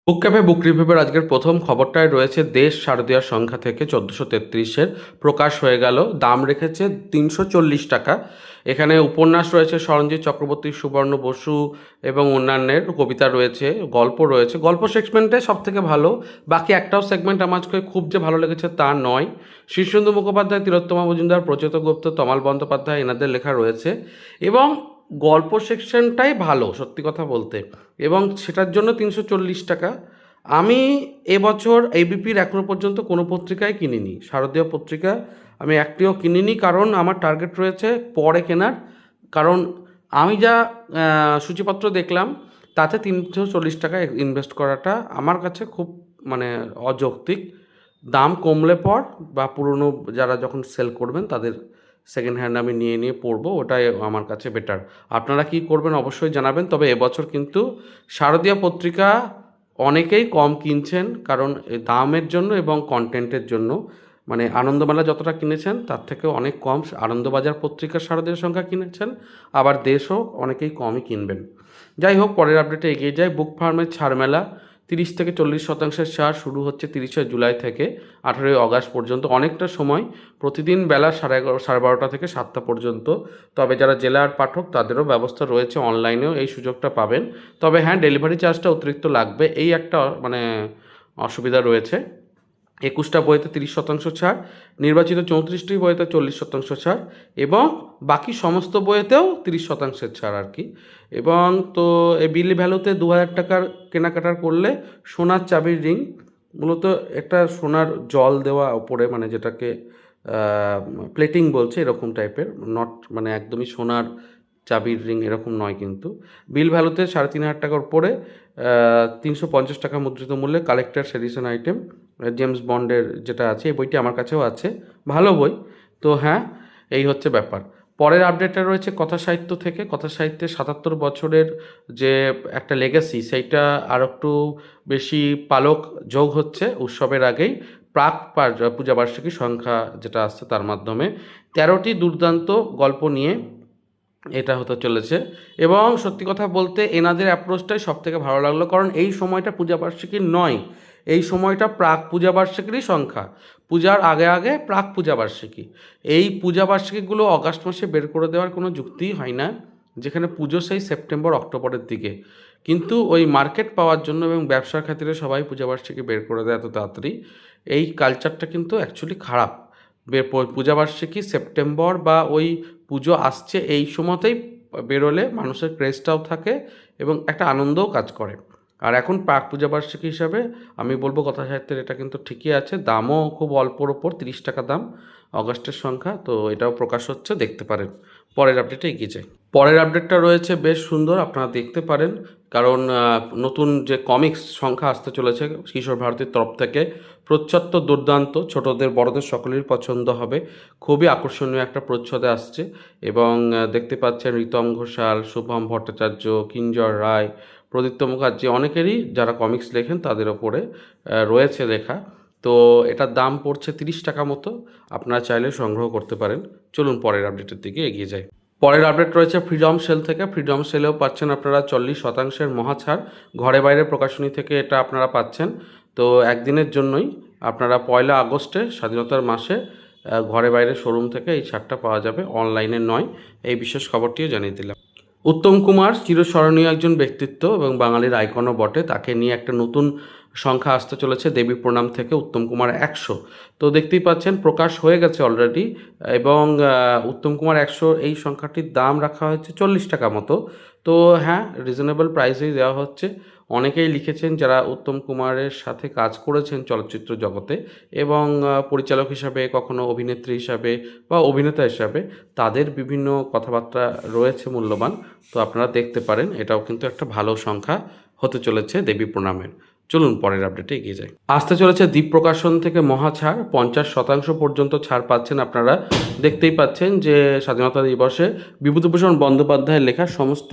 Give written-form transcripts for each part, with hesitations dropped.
বুক cafe বুক রিভিউয়ের আজকের প্রথম খবরটায় রয়েছে দেশ শারদীয়ার সংখ্যা থেকে 1433-এর প্রকাশ হয়ে গেল। দাম রেখেছে 340 টাকা। এখানে উপন্যাস রয়েছে সরঞ্জিৎ চক্রবর্তী, সুবর্ণ বসু এবং অন্যান্যের কবিতা রয়েছে, গল্প রয়েছে। গল্প সেগমেন্টে সব থেকে ভালো, বাকি একটাও সেগমেন্ট আমার আজকে খুব যে ভালো লেগেছে তা নয়। শীর্ষেন্দু মুখোপাধ্যায়, তিলোত্তমা মজুমদার, প্রচেত গুপ্ত, তমাল বন্দ্যোপাধ্যায় এনাদের লেখা রয়েছে এবং গল্প সেকশনটাই ভালো সত্যি কথা বলতে, এবং সেটার জন্য 340 টাকা। আমি এবছর এবিপির এখনও পর্যন্ত কোনো পত্রিকায় কিনিনি, শারদীয় পত্রিকা আমি একটিও কিনিনি, কারণ আমার টার্গেট রয়েছে পরে কেনার। কারণ আমি যা সূচিপত্র দেখলাম তাতে 340 টাকা ইনভেস্ট করাটা আমার কাছে খুব মানে অযৌক্তিক। দাম কমলে পর বা পুরনো যারা যখন সেল করবেন তাদের সেকেন্ড হ্যান্ড আমি নিয়ে পড়বো, ওটাই আমার কাছে বেটার। আপনারা কি করবেন অবশ্যই জানাবেন। তবে এবছর কিন্তু শারদীয় পত্রিকা অনেকেই কম কিনছেন, কারণ এই দামের জন্য এবং কন্টেন্টের জন্য। মানে আনন্দমেলা যতটা কিনেছেন তার থেকেও অনেক কম আনন্দবাজার পত্রিকার শারদীয় সংখ্যা কিনেছেন, আবার দেশও অনেকেই কমই কিনবেন। যাই হোক, পরের আপডেটে এগিয়ে যায়। বুক ফার্মের ছাড় মেলা 30 থেকে 40% ছাড় শুরু হচ্ছে 30শে জুলাই থেকে 18ই অগাস্ট পর্যন্ত। অনেকটা সময়, প্রতিদিন বেলা 11:30 12:30 থেকে 7টা পর্যন্ত। তবে যারা জেলার পাঠক তাদেরও ব্যবস্থা রয়েছে, অনলাইনেও এই সুযোগটা পাবেন। তবে হ্যাঁ, ডেলিভারি চার্জটা অতিরিক্ত লাগবে, এই একটা মানে অসুবিধা রয়েছে। 21টা বইতে 30% ছাড়, নির্বাচিত 34টি বইতে 40% ছাড়, এবং বাকি সমস্ত বইয়েতেও 30% ছাড় আর কি। এবং তো এই বিল ভ্যালুতে 2000 টাকার কেনাকাটার করলে সোনার চাবির রিং, মূলত একটা সোনার জল দেওয়া ওপরে, মানে যেটাকে প্লেটিং বলছে, এরকম টাইপের, নট মানে একদমই সোনার চাবির রিং এরকম নয় কিন্তু। বিল ভ্যালুতে 3500 টাকার উপরে 350 টাকা মুদ্রিত মূল্যে কালেক্টর এডিশন আইটেম জেমস বন্ডের যেটা আছে, এই বইটি আমার কাছেও আছে, ভালো বই। তো হ্যাঁ, এই হচ্ছে ব্যাপার। পরের আপডেটটা রয়েছে কথা সাহিত্য থেকে। কথা সাহিত্যে 77 বছরের যে একটা লেগাসি, সেইটা আর একটু বেশি পালক যোগ হচ্ছে উৎসবের আগেই। প্রাক পূজাবার্ষিকী সংখ্যা যেটা আসছে তার মাধ্যমে 13টি দুর্দান্ত গল্প নিয়ে এটা হতে চলেছে। এবং সত্যি কথা বলতে এনাদের অ্যাপ্রোচটাই সব থেকে ভালো লাগলো, কারণ এই সময়টা পূজাবার্ষিকীর নয়, এই সময়টা প্রাক পূজাবার্ষিকীরই সংখ্যা। পূজার আগে আগে প্রাক পূজাবার্ষিকী। এই পূজাবার্ষিকীগুলো অগাস্ট মাসে বের করে দেওয়ার কোনো যুক্তিই হয় না, যেখানে পুজো সেই সেপ্টেম্বর অক্টোবরের দিকে। কিন্তু ওই মার্কেট পাওয়ার জন্য এবং ব্যবসার খাতিরে সবাই পূজাবার্ষিকী বের করে দেয় এত তাড়াতাড়ি। এই কালচারটা কিন্তু অ্যাকচুয়ালি খারাপ। পূজাবার্ষিকী সেপ্টেম্বর বা ওই পুজো আসছে এই সময়তেই বেরোলে মানুষের ক্রেজটাও থাকে এবং একটা আনন্দও কাজ করে। আর এখন প্রাক পূজাবার্ষিকী হিসাবে আমি বলবো কথা সাহিত্যের এটা কিন্তু ঠিকই আছে, দামও খুব অল্পর ওপর, 30 টাকা দাম, অগাস্টের সংখ্যা। তো এটাও প্রকাশ হচ্ছে, দেখতে পারেন। পরের আপডেটে এগিয়ে যাই। পরের আপডেটটা রয়েছে বেশ সুন্দর, আপনারা দেখতে পারেন, কারণ নতুন যে কমিক্স সংখ্যা আসতে চলেছে কিশোর ভারতীর তরফ থেকে। প্রচ্ছদ দুর্দান্ত, ছোটদের বড়দের সকলেরই পছন্দ হবে। খুবই আকর্ষণীয় একটা প্রচ্ছদে আসছে, এবং দেখতে পাচ্ছেন ঋতম ঘোষাল, শুভম ভট্টাচার্য, কিঞ্জর রায়, প্রদীপ্ত মুখার্জি, অনেকেরই যারা কমিক্স লেখেন তাদের ওপরে রয়েছে লেখা। তো এটার দাম পড়ছে 30 টাকা মতো, আপনারা চাইলে সংগ্রহ করতে পারেন। চলুন পরের আপডেটের দিকে এগিয়ে যাই। পরের আপডেট রয়েছে ফ্রিডম সেল থেকে। ফ্রিডম সেলেও পাচ্ছেন আপনারা 40% মহা ছাড়। ঘরে বাইরে প্রকাশনী থেকে এটা আপনারা পাচ্ছেন। তো একদিনের জন্যই, আপনারা 1 আগস্টে স্বাধীনতার মাসে ঘরে বাইরে শোরুম থেকে এই ছাড়টা পাওয়া যাবে, অনলাইনে নয়। এই বিশেষ খবরটিও জানিয়ে দিলাম। উত্তম কুমার চিরস্মরণীয় একজন ব্যক্তিত্ব এবং বাঙালির আইকনও বটে। তাকে নিয়ে একটা নতুন সংখ্যা আসতে চলেছে দেবী প্রণাম থেকে, উত্তম কুমার 100। তো দেখতেই পাচ্ছেন প্রকাশ হয়ে গেছে অলরেডি, এবং উত্তম কুমার 100 এই সংখ্যাটির দাম রাখা হয়েছে 40 টাকা মতো। তো হ্যাঁ, রিজনেবল প্রাইসেই দেওয়া হচ্ছে। অনেকেই লিখেছেন যারা উত্তম কুমারের সাথে কাজ করেছেন চলচ্চিত্র জগতে, এবং পরিচালক হিসাবে, কখনো অভিনেত্রী হিসাবে বা অভিনেতা হিসাবে, তাদের বিভিন্ন কথাবার্তা রয়েছে মূল্যবান। তো আপনারা দেখতে পারেন, এটাও কিন্তু একটা ভালো সংখ্যা হতে চলেছে দেবী প্রণামের। চলুন পরের আপডেটে এগিয়ে যাই। আসতে চলেছে দ্বীপ প্রকাশন থেকে মহা ছাড়, 50% পর্যন্ত ছাড় পাচ্ছেন আপনারা। দেখতেই পাচ্ছেন যে স্বাধীনতা দিবসে বিভূতিভূষণ বন্দ্যোপাধ্যায়ের লেখা সমস্ত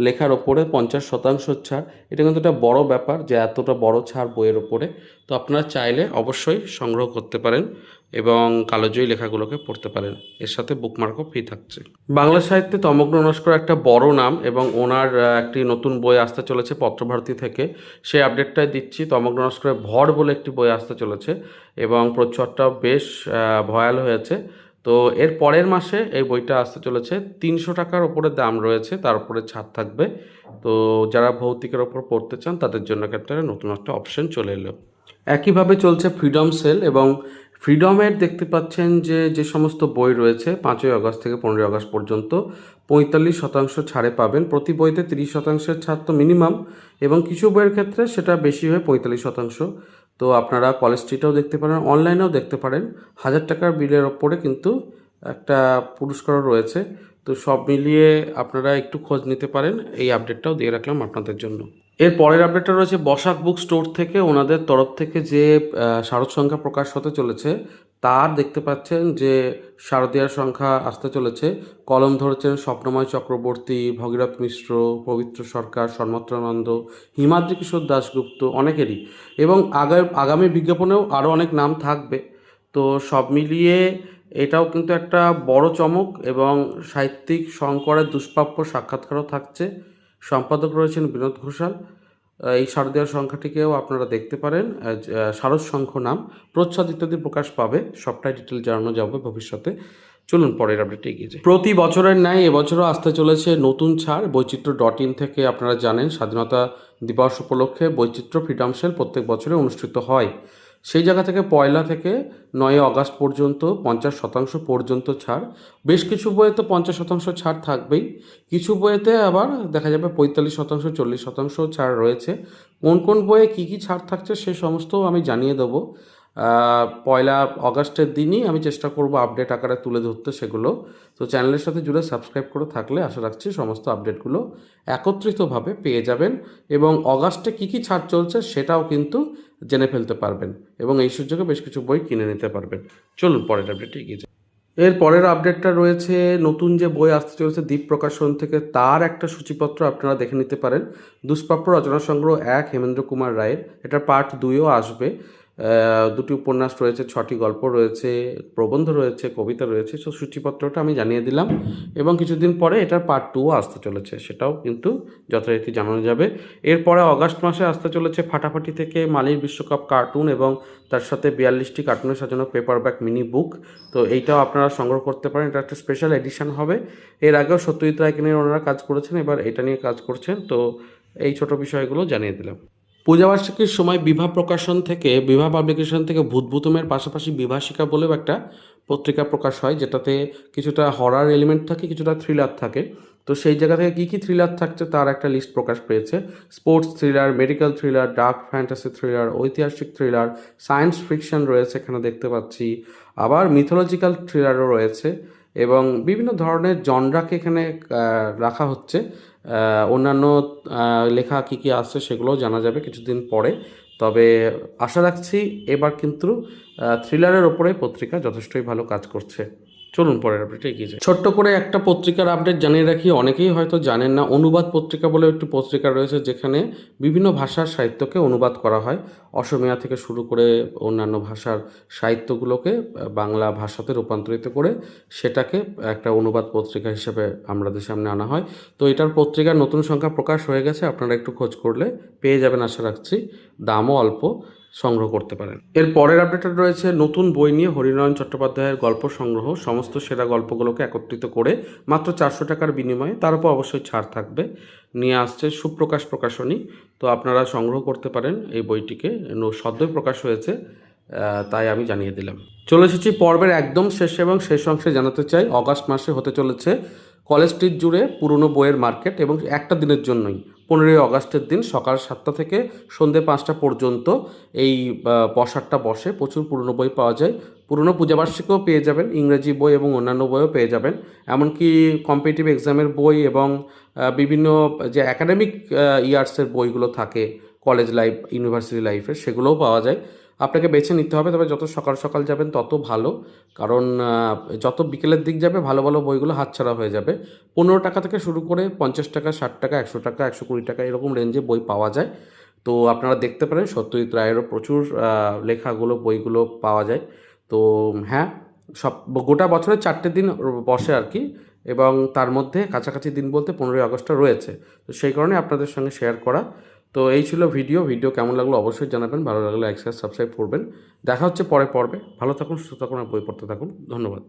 লেখার ওপরে 50% ছাড়। এটা কিন্তু একটা বড় ব্যাপার যে এতটা বড় ছাড় বইয়ের ওপরে। তো আপনারা চাইলে অবশ্যই সংগ্রহ করতে পারেন। এবং কালোজয়ী লেখাগুলোকে পড়তে পারেন। এর সাথে বুকমার্কও ফ্রি থাকছে। বাংলা সাহিত্যে তমগ্ন নস্কর একটা বড় নাম এবং ওনার একটি নতুন বই আসতে চলেছে পত্রভারতী থেকে, সেই আপডেটটাই দিচ্ছি। তমগ্ন নস্করের ভর বলে একটি বই আসতে চলেছে এবং প্রচ্ছদটাও বেশ ভয়াল হয়েছে। তো এর পরের মাসে এই বইটা আসতে চলেছে, 300 টাকার ওপরে দাম রয়েছে, তার উপরে ছাড় থাকবে। তো যারা ভৌতিকের ওপর পড়তে চান তাদের জন্য একটা নতুন একটা অপশন চলে এলো। একইভাবে চলছে ফ্রিডম সেল এবং ফ্রিডমের দেখতে পাচ্ছেন যে সমস্ত বই রয়েছে 5ই আগস্ট থেকে 15ই আগস্ট পর্যন্ত 45% ছাড়ে পাবেন। প্রতি বইতে 30% ছাড় তো মিনিমাম, এবং কিছু বইয়ের ক্ষেত্রে সেটা বেশি হয়ে 45%। তো আপনারা কলেজ স্ট্রিটেও দেখতে পারেন, অনলাইনেও দেখতে পারেন। 1000 টাকার বিলের ওপরে কিন্তু একটা পুরস্কারও রয়েছে। তো সব মিলিয়ে আপনারা একটু খোঁজ নিতে পারেন। এই আপডেটটাও দিয়ে রাখলাম আপনাদের জন্য। এর পরের আপডেটটা রয়েছে বসাক বুক স্টোর থেকে। ওনাদের তরফ থেকে যে শারদ সংখ্যা প্রকাশ হতে চলেছে, তার দেখতে পাচ্ছেন যে শারদীয়ার সংখ্যা আসতে চলেছে। কলম ধরেছেন স্বপ্নময় চক্রবর্তী, ভগীরথ মিশ্র, পবিত্র সরকার, সন্মত্রানন্দ, হিমাদ্রি কিশোর দাশগুপ্ত, অনেকেরই। এবং আগামী বিজ্ঞাপনেও আরও অনেক নাম থাকবে। তো সব মিলিয়ে এটাও কিন্তু একটা বড় চমক, এবং সাহিত্যিক শঙ্করের দুষ্প্রাপ্য সাক্ষাৎকারও থাকছে। সম্পাদক রয়েছেন বিনোদ ঘোষাল। এই শারদীয়ার সংখ্যাটিকেও আপনারা দেখতে পারেন। শারদ সংখ্য নাম, প্রচ্ছদ ইত্যাদি প্রকাশ পাবে, সবটাই ডিটেল জানানো যাবে ভবিষ্যতে। চলুন পরের আপডেটে এগিয়ে যাই। প্রতি বছরের ন্যায় এবছরও আসতে চলেছে নতুন ছাড়। বৈচিত্র্য.in থেকে আপনারা জানেন স্বাধীনতা দিবস উপলক্ষে বৈচিত্র্য ফ্রিডম সেল প্রত্যেক বছরে অনুষ্ঠিত হয়। সেই জায়গা থেকে 1 থেকে 9 আগস্ট পর্যন্ত 50% পর্যন্ত ছাড়। বেশ কিছু বইয়ে তো 50% ছাড় থাকবেই, কিছু বইয়েতে আবার দেখা যাবে 45%, 40% ছাড় রয়েছে। কোন কোন বইয়ে কী কী ছাড় থাকছে সে সমস্তও আমি জানিয়ে দেবো। 1 আগস্টের দিনই আমি চেষ্টা করব আপডেট আকারে তুলে ধরতে সেগুলো। তো চ্যানেলের সাথে জুড়ে সাবস্ক্রাইব করে থাকলে আশা রাখছি সমস্ত আপডেটগুলো একত্রিতভাবে পেয়ে যাবেন, এবং অগাস্টে কী কী ছাড় চলছে সেটাও কিন্তু জেনে ফেলতে পারবেন, এবং এই সুযোগে বেশ কিছু বই কিনে নিতে পারবেন। চলুন পরের আপডেটে এগিয়ে যাই। এর পরের আপডেটটা রয়েছে নতুন যে বই আসতে চলেছে দ্বীপ প্রকাশন থেকে, তার একটা সূচিপত্র আপনারা দেখে নিতে পারেন। দুষ্প্রাপ্য রচনা সংগ্রহ 1 হেমেন্দ্র কুমার রায়ের, এটা পার্ট 2ও আসবে। 2টি উপন্যাস রয়েছে, 6টি গল্প রয়েছে, প্রবন্ধ রয়েছে, কবিতা রয়েছে। সো সূচিপত্রটা আমি জানিয়ে দিলাম, এবং কিছুদিন পরে এটার পার্ট 2ও আসতে চলেছে, সেটাও কিন্তু যথারীতি জানানো যাবে। এরপরে অগাস্ট মাসে আসতে চলেছে ফাটাফাটি থেকে মালির বিশ্বকাপ কার্টুন, এবং তার সাথে 42টি কার্টুনে সাজানো পেপারব্যাক মিনি বুক। তো এইটাও আপনারা সংগ্রহ করতে পারেন, এটা একটা স্পেশাল এডিশন হবে। এর আগেও সত্যজিৎ রায়কে নিয়ে ওনারা কাজ করেছেন, এবার এটা নিয়ে কাজ করছেন। তো এই ছোট বিষয়গুলো জানিয়ে দিলাম। পূজাবার্ষিকীর সময় বিভা প্রকাশন থেকে, বিভা পাবলিকেশন থেকে ভূতভূতমের পাশাপাশি বিভাষিকা বলেও একটা পত্রিকা প্রকাশ হয়, যেটাতে কিছুটা হরার এলিমেন্ট থাকে, কিছুটা থ্রিলার থাকে। তো সেই জায়গা থেকে কী কী থ্রিলার থাকছে তার একটা লিস্ট প্রকাশ পেয়েছে। Sports thriller, medical thriller, dark fantasy thriller, ঐতিহাসিক থ্রিলার, সায়েন্স ফিকশন রয়েছে এখানে দেখতে পাচ্ছি, আবার মিথোলজিক্যাল থ্রিলারও রয়েছে, এবং বিভিন্ন ধরনের জনরাকে এখানে রাখা হচ্ছে। অন্যান্য লেখা কী কী আসছে সেগুলোও জানা যাবে কিছুদিন পরে। তবে আশা রাখছি এবার কিন্তু থ্রিলারের ওপরে পত্রিকা যথেষ্টই ভালো কাজ করছে। চলুন পরের আপডেটে এগিয়ে যাই। ছোট্ট করে একটা পত্রিকার আপডেট জানিয়ে রাখি, অনেকেই হয়তো জানেন না, অনুবাদ পত্রিকা বলে একটি পত্রিকা রয়েছে যেখানে বিভিন্ন ভাষার সাহিত্যকে অনুবাদ করা হয়। অসমীয়া থেকে শুরু করে অন্যান্য ভাষার সাহিত্যগুলোকে বাংলা ভাষাতে রূপান্তরিত করে সেটাকে একটা অনুবাদ পত্রিকা হিসেবে আমাদের সামনে আনা হয়। তো এটার পত্রিকার নতুন সংখ্যা প্রকাশ হয়ে গেছে, আপনারা একটু খোঁজ করলে পেয়ে যাবেন আশা রাখছি। দামও অল্প, সংগ্রহ করতে পারেন। এর পরের আপডেটটা রয়েছে নতুন বই নিয়ে হরিনারায়ণ চট্টোপাধ্যায়ের গল্প সংগ্রহ, সমস্ত সেরা গল্পগুলোকে একত্রিত করে মাত্র 400 টাকার বিনিময়ে, তার উপর অবশ্যই ছাড় থাকবে, নিয়ে আসছে সুপ্রকাশ প্রকাশনী। তো আপনারা সংগ্রহ করতে পারেন এই বইটিকে, সদ্যই প্রকাশ হয়েছে, তাই আমি জানিয়ে দিলাম। চলে এসেছি পর্বের একদম শেষে, এবং শেষ অংশে জানাতে চাই আগস্ট মাসে হতে চলেছে কলেজ স্ট্রিট জুড়ে পুরনো বইয়ের মার্কেট, এবং একটা দিনের জন্যই 15ই আগস্টের দিন সকাল 7টা থেকে সন্ধ্যে 5টা পর্যন্ত এই বসারটা বসে। প্রচুর পুরনো বই পাওয়া যায়, পুরনো পূজাবার্ষিকীও পেয়ে যাবেন, ইংরেজি বই এবং অন্যান্য বইও পেয়ে যাবেন, এমনকি কম্পিটিটিভ এক্সামের বই এবং বিভিন্ন যে একাডেমিক ইয়ার্সের বইগুলো থাকে কলেজ লাইফ, ইউনিভার্সিটি লাইফের, সেগুলোও পাওয়া যায়। আপনাকে বেছে নিতে হবে, তবে যত সকাল সকাল যাবেন তত ভালো, কারণ যত বিকেলের দিক যাবে ভালো ভালো বইগুলো হাতছাড়া হয়ে যাবে। 15 টাকা থেকে শুরু করে 50 টাকা, 60 টাকা, 100 টাকা, 120 টাকা এরকম রেঞ্জে বই পাওয়া যায়। তো আপনারা দেখতে পারেন সত্যজিৎ রায়েরও প্রচুর লেখাগুলো, বইগুলো পাওয়া যায়। তো হ্যাঁ, সব গোটা বছরে 4টে দিন বসে আর কি, এবং তার মধ্যে কাছাকাছি দিন বলতে 15ই আগস্টটা রয়েছে। তো সেই কারণে আপনাদের সঙ্গে শেয়ার করা। তো এই ছিল ভিডিও কেমন লাগলো অবশ্যই জানাবেন, ভালো লাগলে লাইক শেয়ার সাবস্ক্রাইব করবেন। দেখা হচ্ছে পরের পর্বে। ভালো থাকুন, সুস্থ থাকুন আর বই পড়তে থাকুন। ধন্যবাদ।